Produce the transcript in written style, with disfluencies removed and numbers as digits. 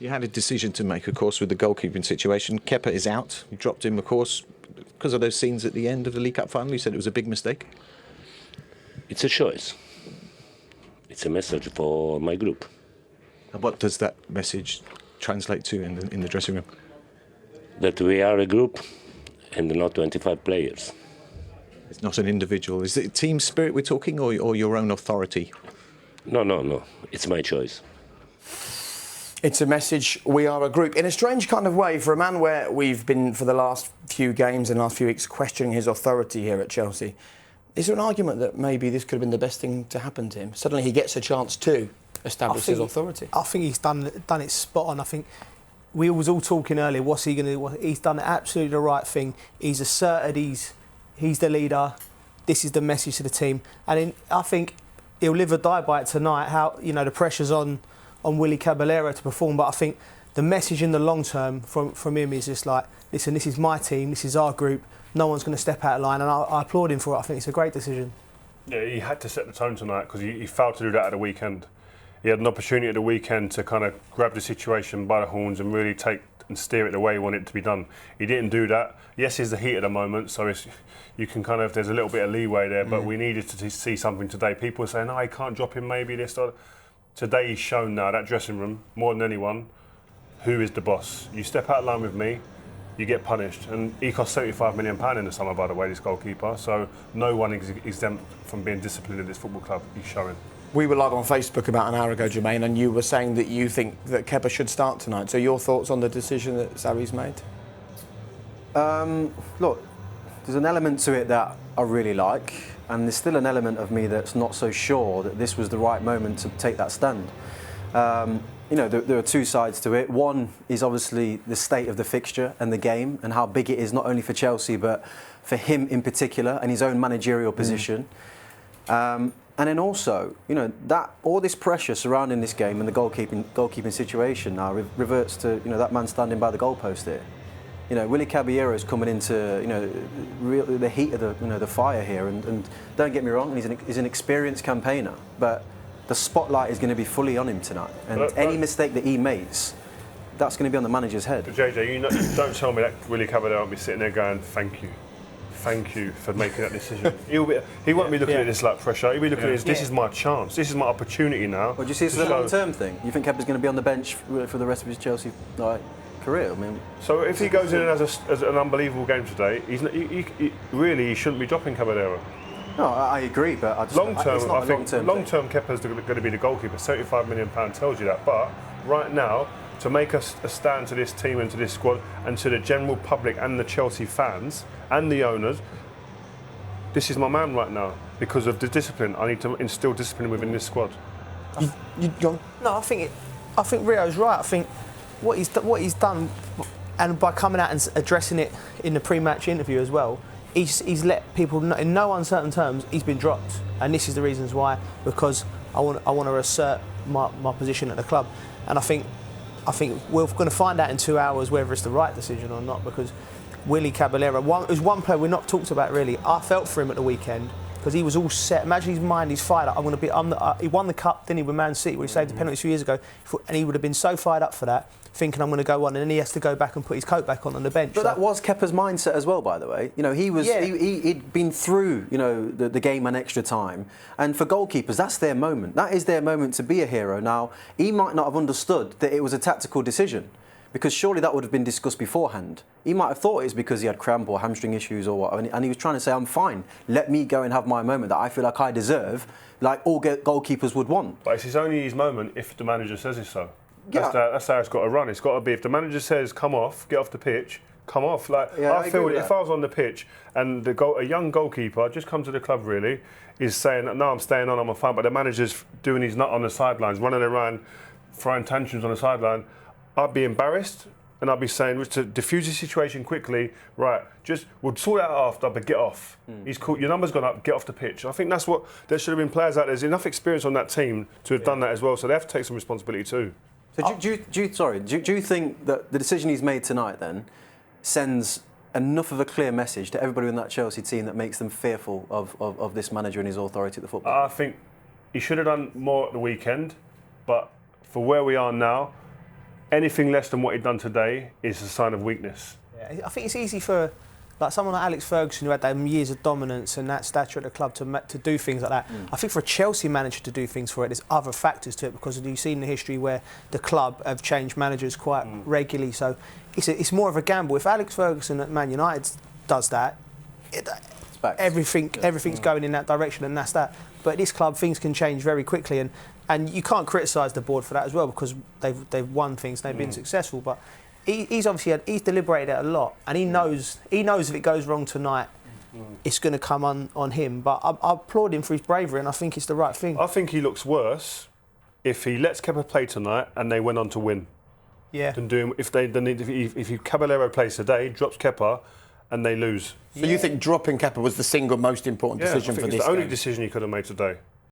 You had a decision to make, of course, with the goalkeeping situation. Kepa is out. You dropped him, of course, because of those scenes at the end of the League Cup final. You said it was a big mistake. It's a choice. It's a message for my group. And what does that message translate to in the dressing room? That we are a group and not 25 players. It's not an individual. Is it team spirit we're talking, or your own authority? No. It's my choice. It's a message, we are a group. In a strange kind of way, for a man where we've been, for the last few games and last few weeks, questioning his authority here at Chelsea, is there an argument that maybe this could have been the best thing to happen to him? Suddenly he gets a chance to establish his authority. I think he's done it spot on. I think we was all talking earlier, what's he going to do? He's done absolutely the right thing. He's asserted he's the leader. This is the message to the team. And I think he'll live or die by it tonight. How, the pressure's on Willy Caballero to perform, but I think the message in the long term from him is just like, listen, this is my team, this is our group, no one's going to step out of line, and I applaud him for it. I think it's a great decision. Yeah, he had to set the tone tonight because he failed to do that at the weekend. He had an opportunity at the weekend to kind of grab the situation by the horns and really take and steer it the way he wanted it to be done. He didn't do that. Yes, he's the heat of the moment, so you can kind of, there's a little bit of leeway there, but we needed to see something today. People are saying, he can't drop him, maybe this or that. Today he's shown now, that dressing room, more than anyone, who is the boss. You step out of line with me, you get punished. And he cost £75 million in the summer, by the way, this goalkeeper. So no one is exempt from being disciplined at this football club. He's showing. We were live on Facebook about an hour ago, Jermaine, and you were saying that you think that Kepa should start tonight. So your thoughts on the decision that Sarri's made? Look, there's an element to it that I really like, and there's still an element of me that's not so sure that this was the right moment to take that stand. There are two sides to it. One is obviously the state of the fixture and the game and how big it is, not only for Chelsea, but for him in particular and his own managerial position. And then also, that all this pressure surrounding this game and the goalkeeping situation now reverts to, that man standing by the goalpost here. Willy Caballero is coming into, the heat of the fire here. And don't get me wrong, he's an experienced campaigner, but the spotlight is going to be fully on him tonight. And any mistake that he makes, that's going to be on the manager's head. But JJ, don't tell me that Willy Caballero won't be sitting there going, thank you for making that decision. He won't be looking at this like pressure. He'll be looking at this is my chance. This is my opportunity now. Well, do you see this as a long-term thing? You think Kepa's going to be on the bench for the rest of his Chelsea career? I mean, so if he goes in as an unbelievable game today, he shouldn't be dropping Caballero. No, I agree, but I think long-term Kepa's going to be the goalkeeper. £75 million tells you that. But right now, to make a stand to this team and to this squad and to the general public and the Chelsea fans and the owners, this is my man right now because of the discipline. I need to instill discipline within this squad. No, I think Rio's right. I think what he's done, and by coming out and addressing it in the pre-match interview as well, he's let people know in no uncertain terms he's been dropped, and this is the reasons why, because I want to assert my position at the club, and I think we're going to find out in 2 hours whether it's the right decision or not, because Willy Caballero is one player we're not talked about really. I felt for him at the weekend because he was all set. Imagine his mind, he's fired up. He won the cup, didn't he, with Man City, where he saved the penalty 2 years ago, and he would have been so fired up for that, thinking I'm going to go on, and then he has to go back and put his coat back on the bench. But that was Kepa's mindset as well, by the way. He'd been through, the game and extra time. And for goalkeepers, that's their moment. That is their moment to be a hero. Now, he might not have understood that it was a tactical decision, because surely that would have been discussed beforehand. He might have thought it was because he had cramp or hamstring issues or what, and he was trying to say, I'm fine, let me go and have my moment that I feel like I deserve, like all goalkeepers would want. But it's only his moment if the manager says it so. That's how it's got to run. It's got to be, if the manager says, come off, get off the pitch, come off. I feel that if I was on the pitch and a young goalkeeper just come to the club really, is saying, no, I'm staying on, I'm fine, but the manager's doing his nut on the sidelines, running around, throwing tantrums on the sideline, I'd be embarrassed and I'd be saying, to diffuse the situation quickly, right, we'll sort it out after, but get off. He's cool, your number's gone up, get off the pitch. I think that's what, there should have been players out there. There's enough experience on that team to have done that as well, so they have to take some responsibility too. So do you think that the decision he's made tonight then sends enough of a clear message to everybody in that Chelsea team that makes them fearful of this manager and his authority at the football? I think he should have done more at the weekend, but for where we are now, anything less than what he'd done today is a sign of weakness. Yeah, I think it's easy for like someone like Alex Ferguson, who had them years of dominance and that stature at the club, to do things like that. I think for a Chelsea manager to do things for it, there's other factors to it, because you've seen the history where the club have changed managers quite regularly. So it's more of a gamble. If Alex Ferguson at Man United does that, everything's going in that direction, and that's that. But at this club, things can change very quickly, and you can't criticise the board for that as well, because they've won things, they've been successful. But he's obviously he's deliberated it a lot, and he knows if it goes wrong tonight, it's going to come on him. But I applaud him for his bravery, and I think it's the right thing. I think he looks worse if he lets Kepa play tonight and they went on to win. Yeah. Than doing if Caballero plays today, drops Kepa, and they lose. So you think dropping Kepa was the single most important decision for this game? It's the only decision he could have made today.